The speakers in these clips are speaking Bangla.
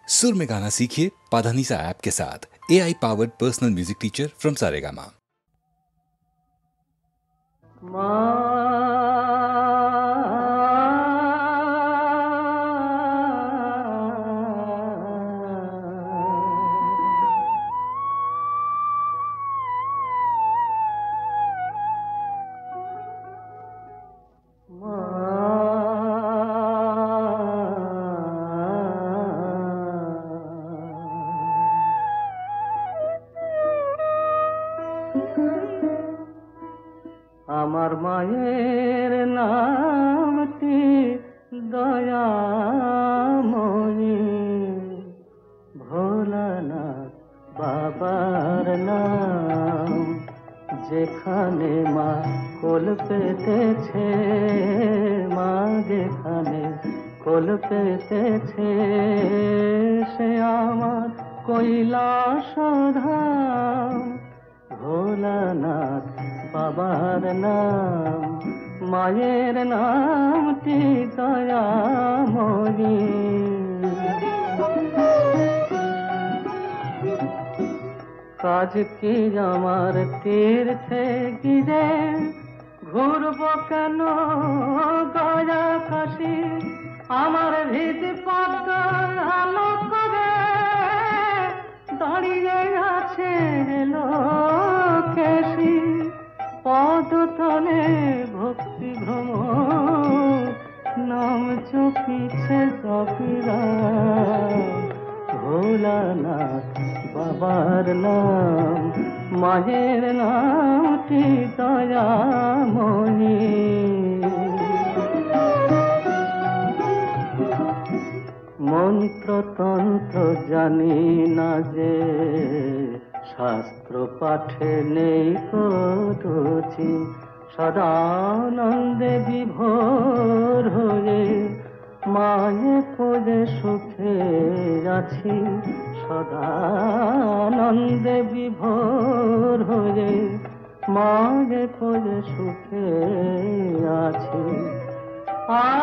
सुर में गाना सीखिए पाधानीसा ऐप के साथ। AI powered personal music teacher from Saregama. আমার মায়ের নামটি দয়াময়ী, ভোলানাথ বাবার নাম। যেখানে মা কোল পেতেছে, মা যেখানে কোল পেতেছে, সে আমার কৈলাস ধাম। ভোলানাথ বাবার নাম, মায়ের নামটি দয়াময়ী। কাজ কি আমার তীর্থে গিরে, ঘুরব কেন গয়া কাশি। আমার হৃদ পদ্ম আলো করে দাঁড়িয়ে আছে লোকেশী। পদতলে ভক্তি ভ্রমর, নাম চপিছে জপিরা। ভোলানাথ বাবার নাম, মায়ের নামটি দয়াময়ী। মন্ত্রতন্ত্র জানি না যে, শাস্ত্র পাঠে নেই রুচি। সদানন্দে বিভোর হয়ে মায়ে খোঁজে সুখে আছি। সদানন্দে বিভোর হয়ে মায়ে খোঁজে সুখে আছি।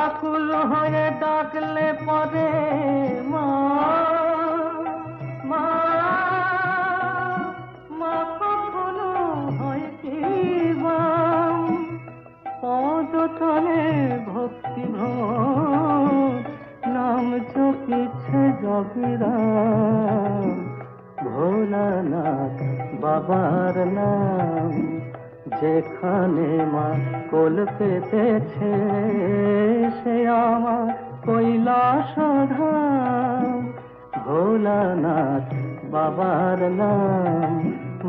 আকুল হয়ে ডাকলে পরে মা, মা, মা কখনো হয় কি বাম। পদতলে ভক্তি ভ্রমর, নাম চপিছে জপিরাম। ভোলানাথ বাবার নাম, যেখানে মা কোল পেতেছে, সে আমার কৈলাস ধাম। ভোলানাথ বাবার নাম,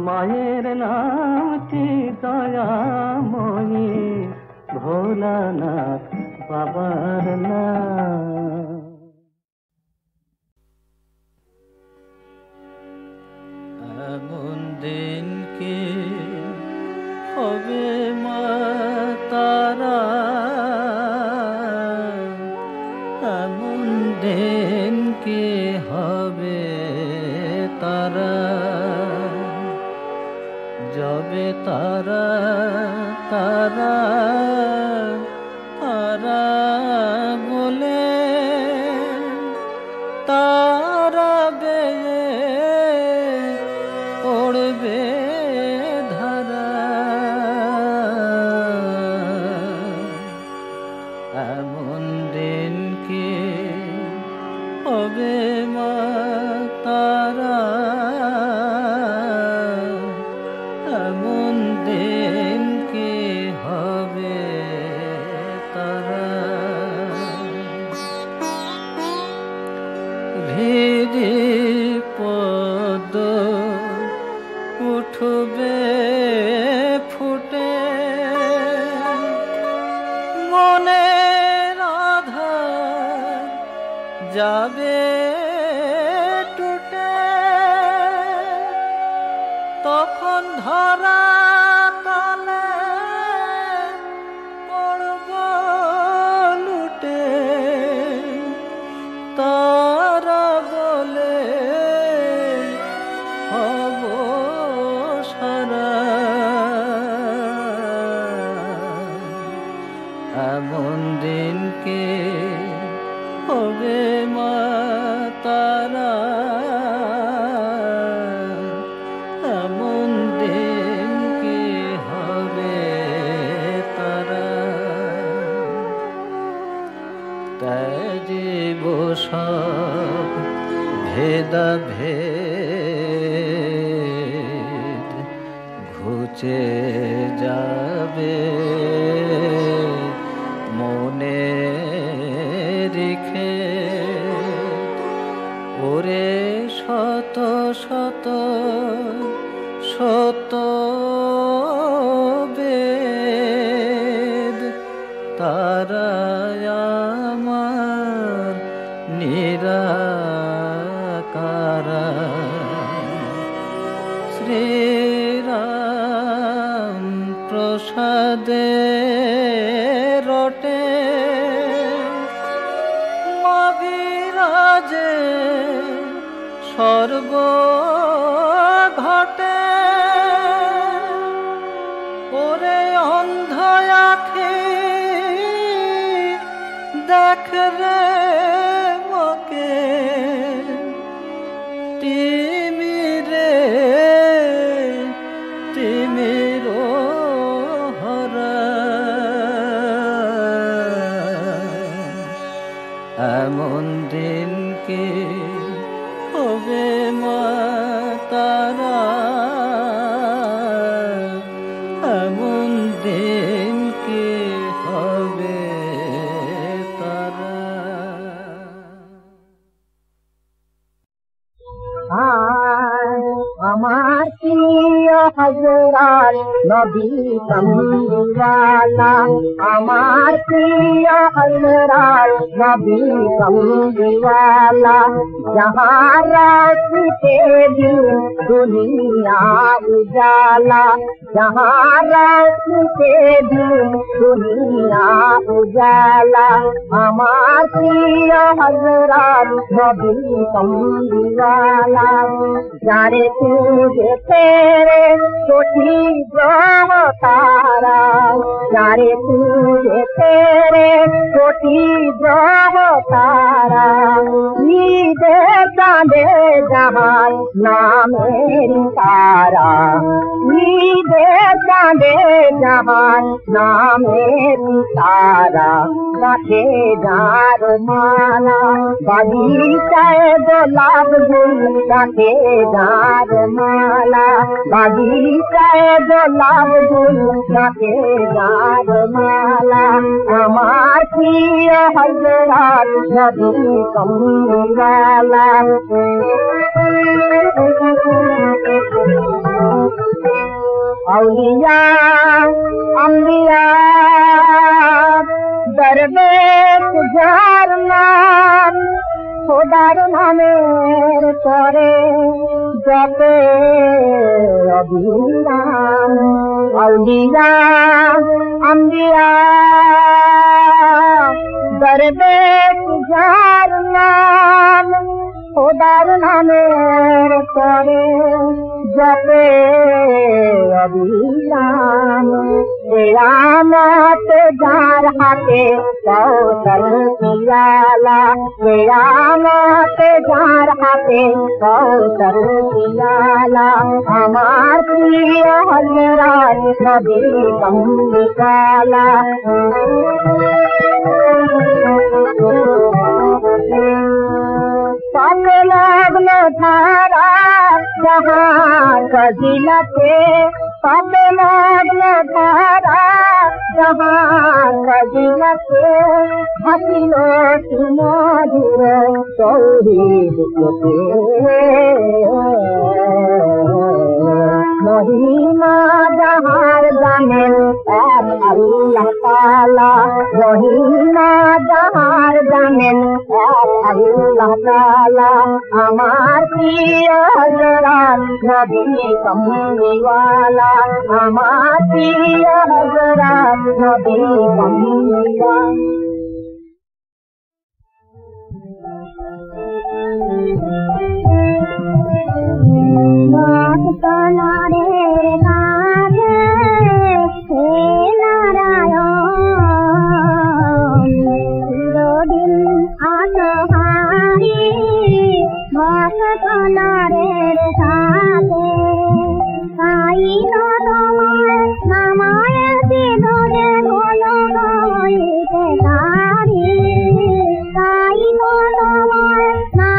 মায়ের নামটি দয়াময়ী। ভোলানাথ বাবার নাম। এমন দিন কি হবে মা তারা, এমন দিন কি হবে তারা, যাবে তারা তারা তারা বলে, তারা বেয়ে পড়বে ধারা। এমন দিন কি হবে মা তারা, এমন দিন কি হবে তারা। হৃদি পদ উঠবে ফুটে, মনের আধার যাবে টুটে। তখন ধরা তলে পড়ব লুটে, তারা বলে হব সারা। এমন দিন কে হবে মা তারা, সব ভেদাভেদ ঘুচে যাবে মনে রেখে ওরে শত শত শত বেদ তারায় আমার নিরাকারা শ্রীরাম প্রসাদে রটে মবিরাজে সর্ব ঘটে ওরে অন্ধ আঁখি দেখ রে মকে তিমিরে তিমির হরা এমন দিন কি হবে মা তারা এমন দিন কি হবে তারা আমার প্রিয় হযরত নবী কামলিওয়ালা আমার প্রিয় হযরত নবী কামলিওয়ালা जहाँ रास्ते दिन दुनिया उजाला जहाँ रास्ते दिन दुनिया उजाला আমার প্রিয় হযরত নবী কামলিওয়ালা जाने तुझे तेरे छोटी ब्रह्म तारा जाने तुझे तेरे छोटी ब्रह्म तारा ईदे चांदे जहां नाम मेरी तारा ईदे चांदे जहां नाम मेरी तारा रखे जार माला बगीचाए गुलाब गुल रखे जार माला बगीचाए गुलाब गुल रखे जार माला আমার প্রিয় হযরত নবী কামলিওয়ালা औलिया अंबिया दरवेश जार नाम খোদার নামের পরে জপে অবিরাম আউলিয়া আম্বিয়া দরবেশ যার নাম খোদার নামের পরে জপে অবিরাম কিয়ামত যার হাতে কৌশল পিয়ালা কিয়ামত যার হাতে কৌশল পিয়ালা আমার প্রিয় হযরত নবী কামলিওয়ালা लगन धारा जहाँ कजिलते सब लगन धारा जहाँ कजिलते हसिलो सुमधुर तौहीद के महिमा जहाँ जानेन এক আল্লাহ তাআলা महिमा जहाँ जानेन এক আল্লাহ তাআলা আমার প্রিয় হযরত নবী কামলিওয়ালা আমার প্রিয় হযরত নবী কামলিওয়ালা Bye.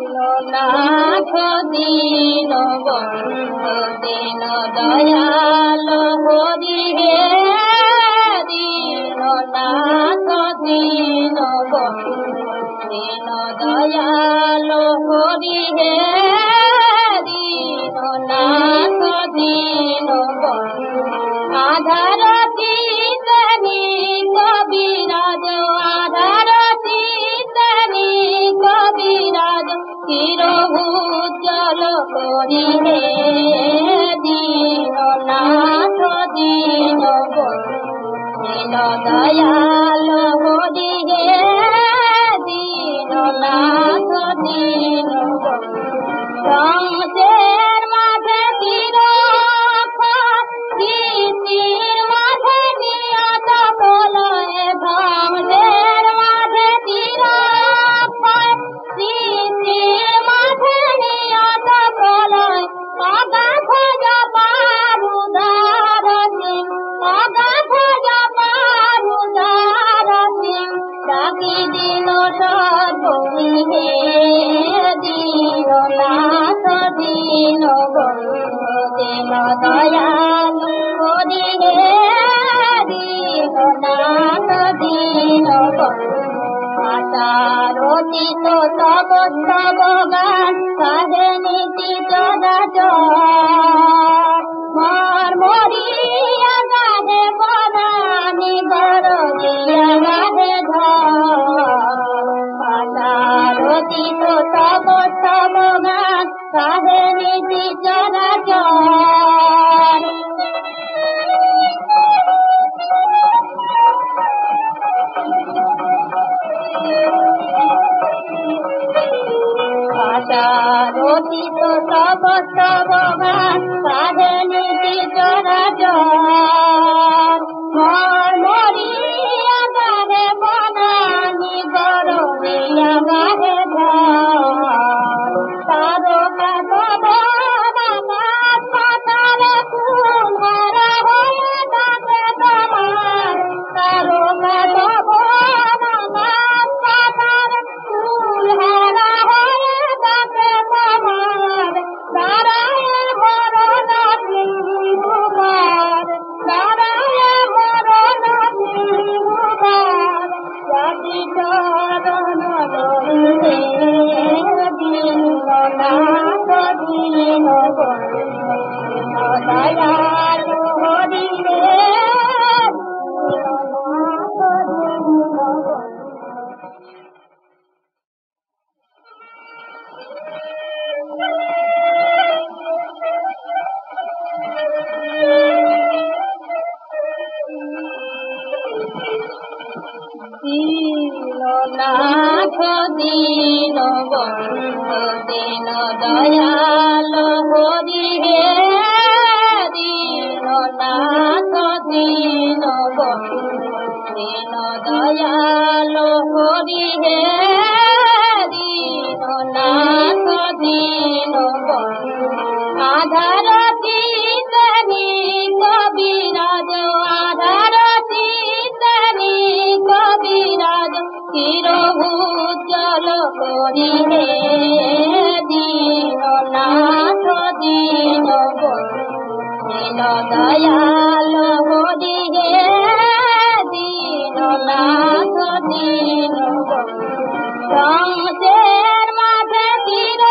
দীননাথ দীন বন্ধু দীন দয়াল হরি হে দীননাথ দীন বন্ধু দীন দয়াল হরি হে দীননাথ দীন বন্ধু আধার চিতনি কবিরাজ আধার চিতনি কবিরাজ চির উজ্জ্বল করি হে দীননাথ দীন বন্ধু দীন দয়াল হরি হে দীননাথ দীন বন্ধু সংসের মাঝে চির গীতির মাঝে নিয়ত প্রলয় ধ্বংসের মাঝে চির গীতির মাঝে নিয়ত প্রলয় অগাধ জপারুদার সিং অগাধ জপারুদার সিং ডাকি দিন সর্বমি হে দীননাথ দীন বন্ধু দীন দয়াল হরি হে দীননাথ দীন বন্ধু আচারতি তো তব তব গান সাধে নীতি চরাচর মর মরিয়া গাধে বনানি গরজিয়া গাধে ধর আচারতি তো তব তব গান সাধে নীতি চরাচর আচারতি তো তব তব গান সাধে নীতি চরাচর মর মরিয়া গাধে বনানি গরজিয়া গাধে ধর তারকা তব নামাজ পাতালে ফুল হারা হয়ে গাছে তোমার তারকা তব নামাজ পাতালে ফুল হারা হয়ে গাছে তোমার দাঁড়ায় হরণ সিংহুবার দাঁড়ায় হরণ সিংহুবার জাতি চরণ দলিতে দীননাথ দীন বন্ধু দয়াল হরি হে দীননাথ দীন বন্ধু নাথ দীন বন্ধু দীন দয়াল হরি হে দীন নাথ দীন বন্ধু দীন দয়াল হরি হে দীন নাথ দীন বন্ধু আধার চিতনি কবিরাজ আধার চিতনি কবিরাজ চির উজ্জ্বল করি হে দীন নাথ দীন দীন দয়াল হরি হে দীন নাথ দীন সংসের মাঝে চির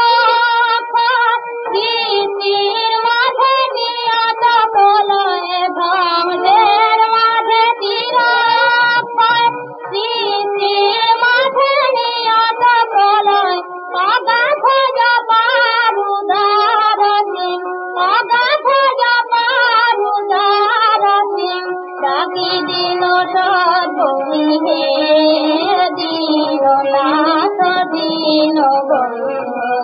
গীতির মাঝে নিয়ত বলয়ে সংসের মাঝে চির গীতির মাঝে নিয়ত বলয় অগাধ জপারুদার সিং অগাধ জপারুদার সিং ডাকি দিল সর্বমি হে দীন নাথ দীন বন্ধু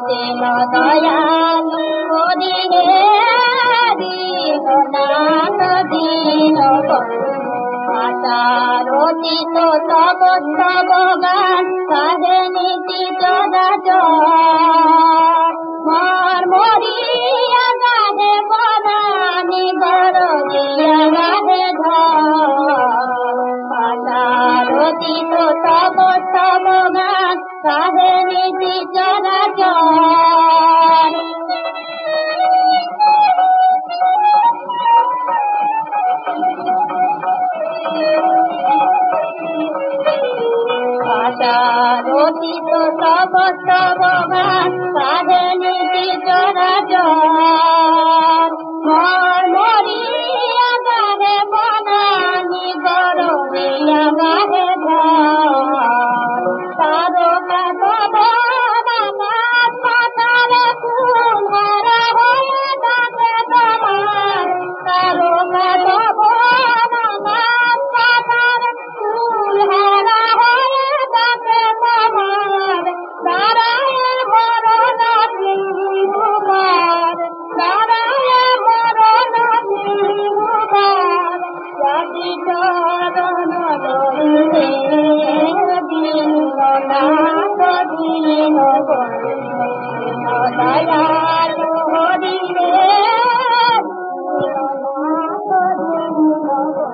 দীন দয়াল হরি হে দীন নাথ দীন বন্ধু আচারোচিত তব তব গান কাহে নীতি চরাচর মরিয়া গাধে বনানি গরজিয়া গাধে ধর আচারোচিত তব তব গান কাহে নীতি চরাচর আচারোচিত তব তব গান কাহে নীতি চরাচর মরিয়া গাধে বনানি গরজিয়া গাধে ধর তারকা তব নামাজ পাতালে কুমারা হয়ে ডাকে তোমার তারকা তব নামাজ পাতালে কুলহারা হয়ে ডাকে তোমার দাঁড়ায় মরণ সিংহুবার দাঁড়ায় মরণ সিংহুবার জাতি চরণ ধরিলে দীন নাথ দীন বন্ধু দয়াল হরি হে দীন নাথ দীন বন্ধু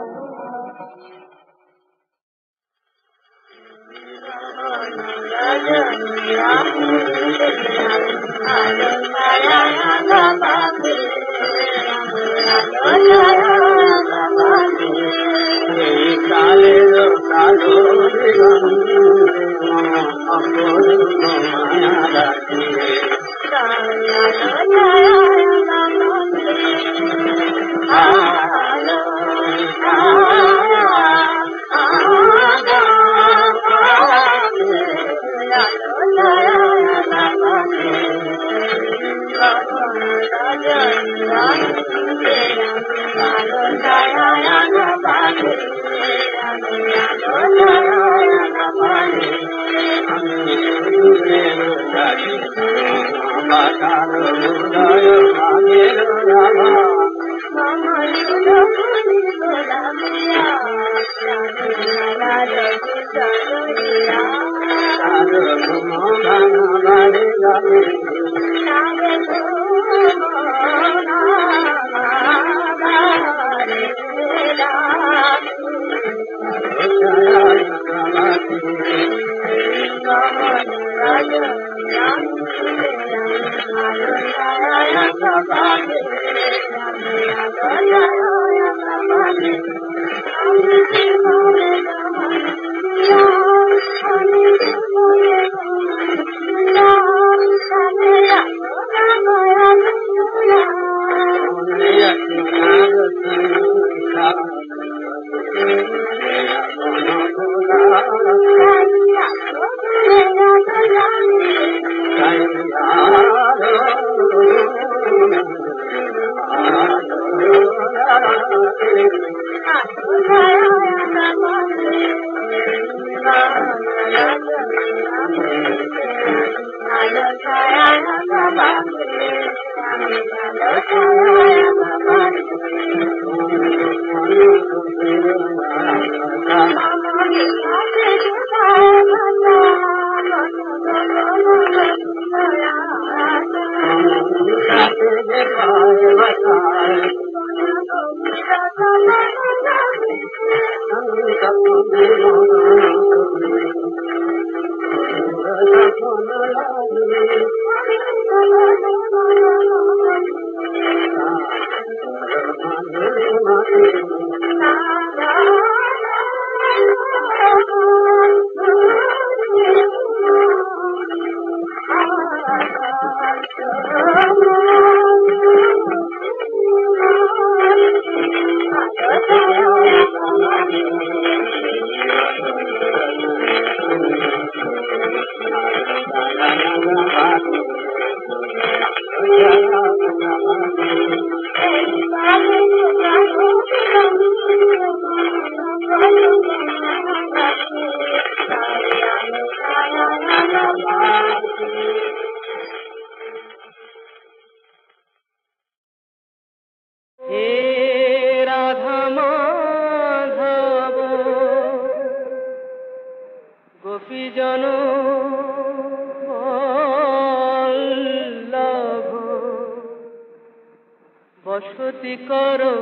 বসতি করো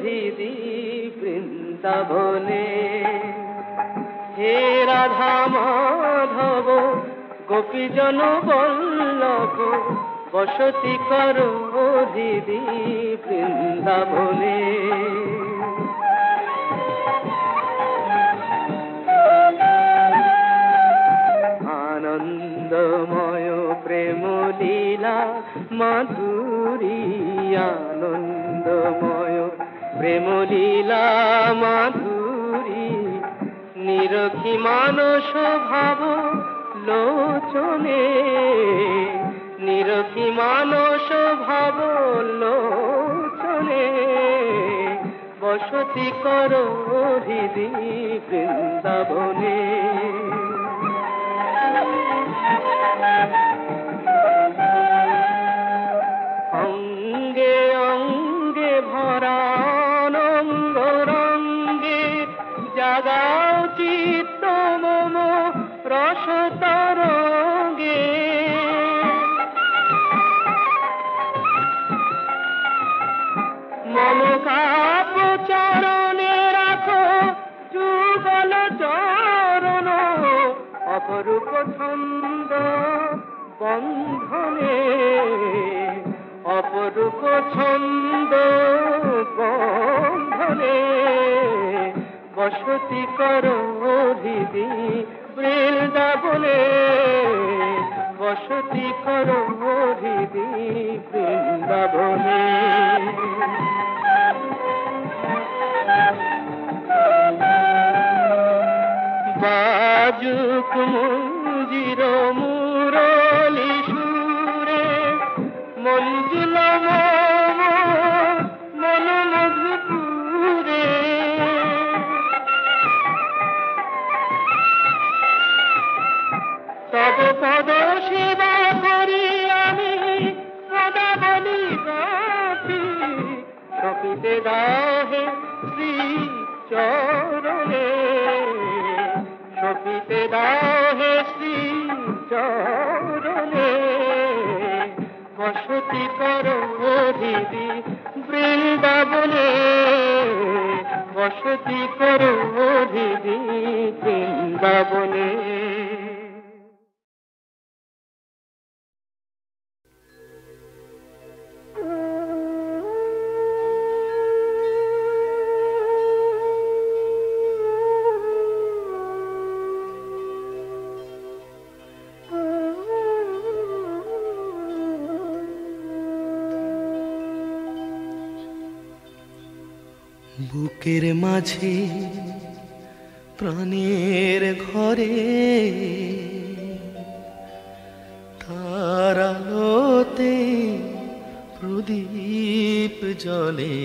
হৃদি বৃন্দাবনে, হে রাধা মাধব গোপীজন বল্লভ, বসতি করো হৃদি বৃন্দাবনে। আনন্দময় প্রেম লীলা মাধুরী, আনন্দময় প্রেম লীলা মাধুরী, নিরখি মানস ভাব লোচনে, নিরখি মানস ভাব লোচনে, বসতি করো হৃদি বৃন্দাবনে। অঙ্গে অঙ্গে ভরা অনঙ্গ রঙ্গে, জাগাও চিত্ত মম রস তরঙ্গে, মম কাপ চরণে রাখো যুগল চরণ, অপরূপ ছন্দ বন্ধনে, অপরূপ ছন্দ বন্ধনে, বসতি করো হৃদি বৃন্দাবনে, বসতি করো হৃদি বৃন্দাবনে। বাজুক মঞ্জির মুরলি সুরে, মঞ্জুল মন মধুপুরে, তব পদ সেবা করি আমি সদা বলি গাছি, সপিতে দাহে শ্রী চরণে, সপিতে দাহে শ্রী চরণে, বসতি করো হৃদি বৃন্দাবনে, বসতি করো হৃদি বৃন্দাবনে। বুকের মাঝে প্রাণের ঘরে, তার আলোতে প্রদীপ জ্বলে,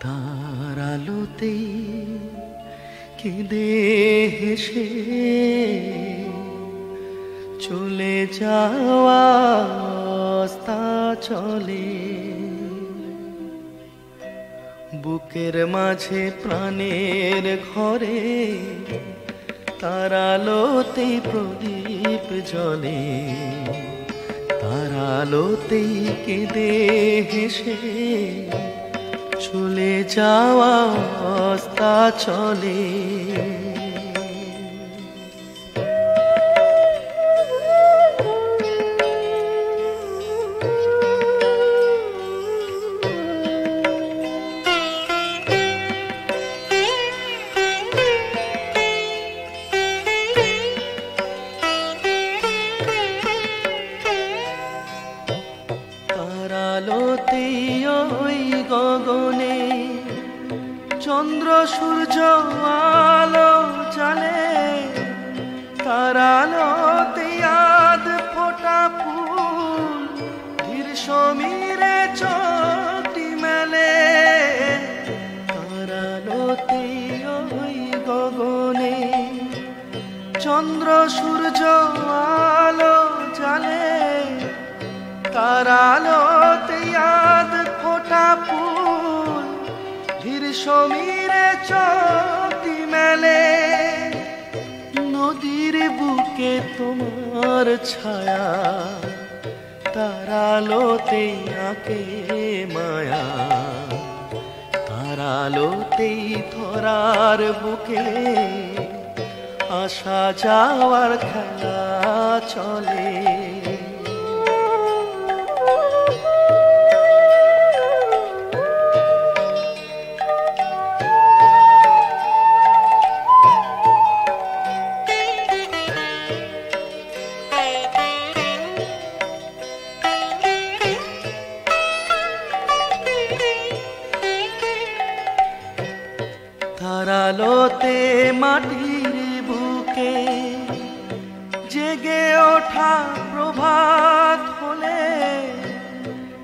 তার আলোতে কেঁদে হেসে চলে যাওয়া চলে। বুকের মাঝে প্রাণের ঘরে তার আলোতেই প্রদীপ জ্বলে, তার আলোতেই কেঁদে হেসে চলে যাওয়া অবস্থা চলে। চন্দ্র সূর্য আলো জ্বালে, তার আলোতে আধ ফোঁটা ফুল ধীর সমীরে চোখটি মেলে। তার আলোতে ওই গগনে চন্দ্র সূর্য আলো জ্বালে, তার আলোতে আধ ফোঁটা ফুল ধীর সমীরে চোখটি মেলে। নদীর বুকে তোমার ছায়া, তার আলোতেই আঁকে মায়া, তার আলোতেই ধরার বুকে আসা যাওয়ার খেলা চলে। তার আলোতে মাটির বুকে জেগে ওঠা প্রভাত হলে,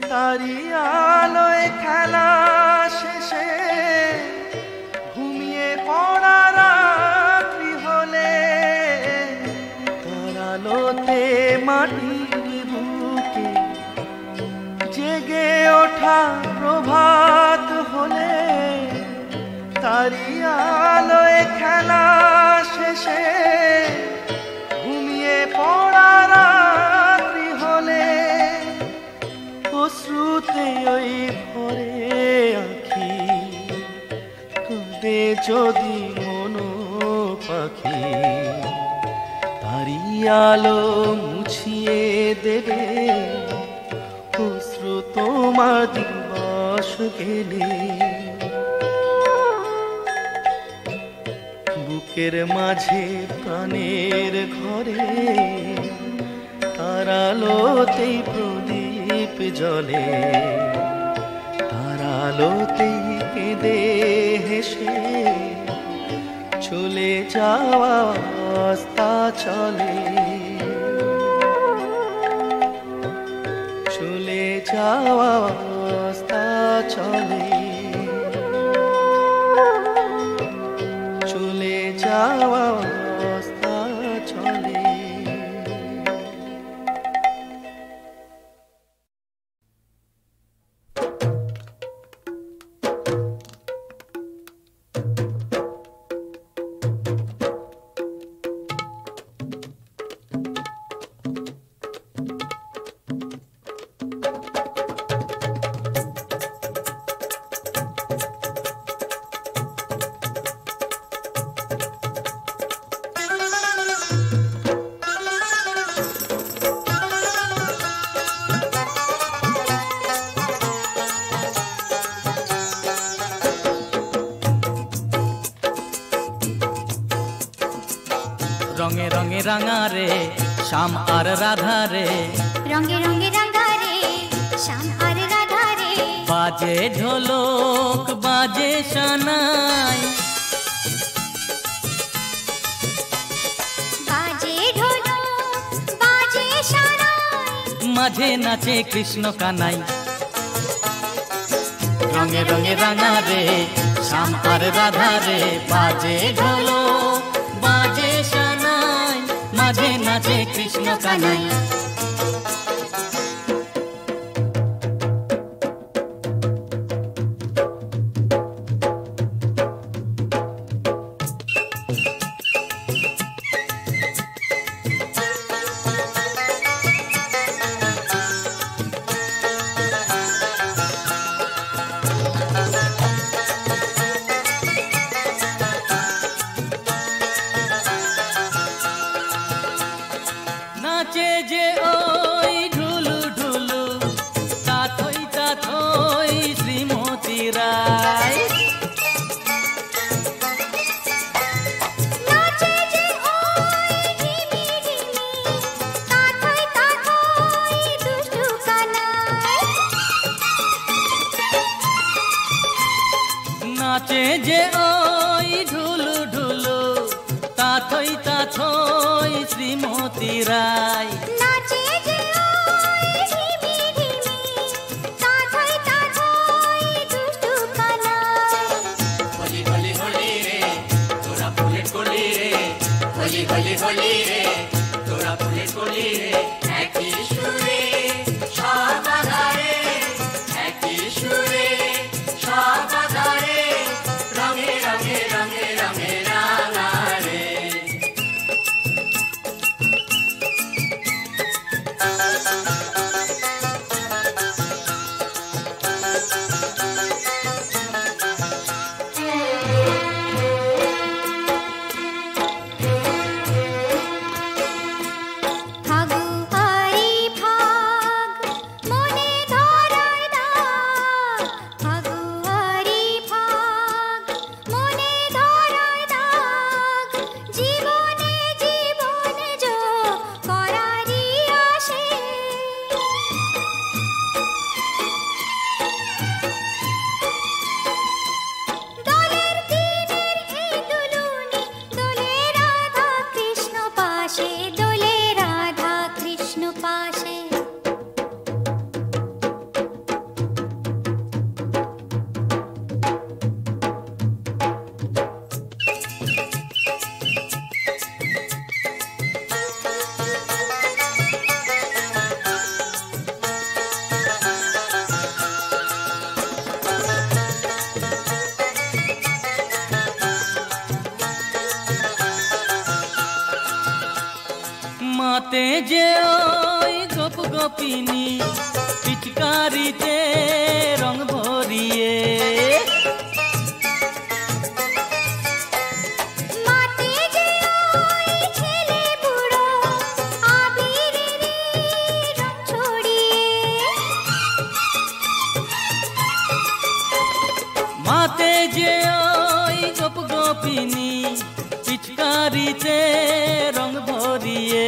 তারি আলোয় খেলা শেষে ঘুমিয়ে পড়া রাত্রি হলে। তার আলোতে মাটির বুকে জেগে ওঠা প্রভাত হলে, তারি আলোয় খেলা শেষে ঘুমিয়ে পড়া রাত্রি হলে। অশ্রুতে ওই ভরে আঁখি কাঁদে যদি মনো পাখি, তারি আলো মুছিয়ে দেবে অশ্রু তোমার দিবস গেলে। বুকের মাঝে প্রাণের ঘরে তার আলোতেই প্রদীপ জ্বলে, তার আলোতেই কেঁদে হেসে চলে যাওয়া অবস্থা চলে, চলে যাওয়া অবস্থা চলে, চলে যাওয়া অবস্থা চলে। রঙে রঙে রাঙা রে শ্যাম আর রাধা রে, রঙে রঙে রাঙা রে শ্যাম আর রাধা রে। বাজে ঢোলক বাজে সানাই, বাজে ঢোলক বাজে সানাই, মাঝে নাচে কৃষ্ণ কানাই। রঙে রঙে রাঙা রে শ্যাম আর রাধা রে, বাজে ঢোলক বাজে সানাই, মাঝে নাচে কৃষ্ণ কানাই। যায় নাচে যে ওই ঢিমি ঢিমি তাথই তাথই দুষ্টু কানাই নাচে যে ওই ঢুলু ঢুলু তাথই তাথই শ্রীমতী রায় নাচে যে ওই ঢিমি ঢিমি তাথই তাথই দুষ্টু কানাই হোলি হোলি হোলি রে তোরা ফুলের কলি রে হোলি হোলি হোলি রে তোরা ফুলের কলি রে একই সুরে সর্বদারে একই সুরে সর্বদারে রঙে রঙে রঙে রঙে রাঙা রে ফাগুয়ারি ফাগ মনে ধরায় দাগ ফাগুয়ারি ফাগ মনে ধরায় দাগ জীবনে জীবনে যো করারি আসে দলের দিনের এই দুলুনি দোলে রাধা কৃষ্ণ পাশে দোলে রাধা কৃষ্ণ পাশে মাতে যে ওই গোপ গোপিনী পিচকারিতে রং ভরিয়ে মাতে যে ওই ছেলে বুড়ো আবিরের রং ছড়িয়ে মাতে যে ওই গোপ গোপিনী পিচকারিতে রং ভরিয়ে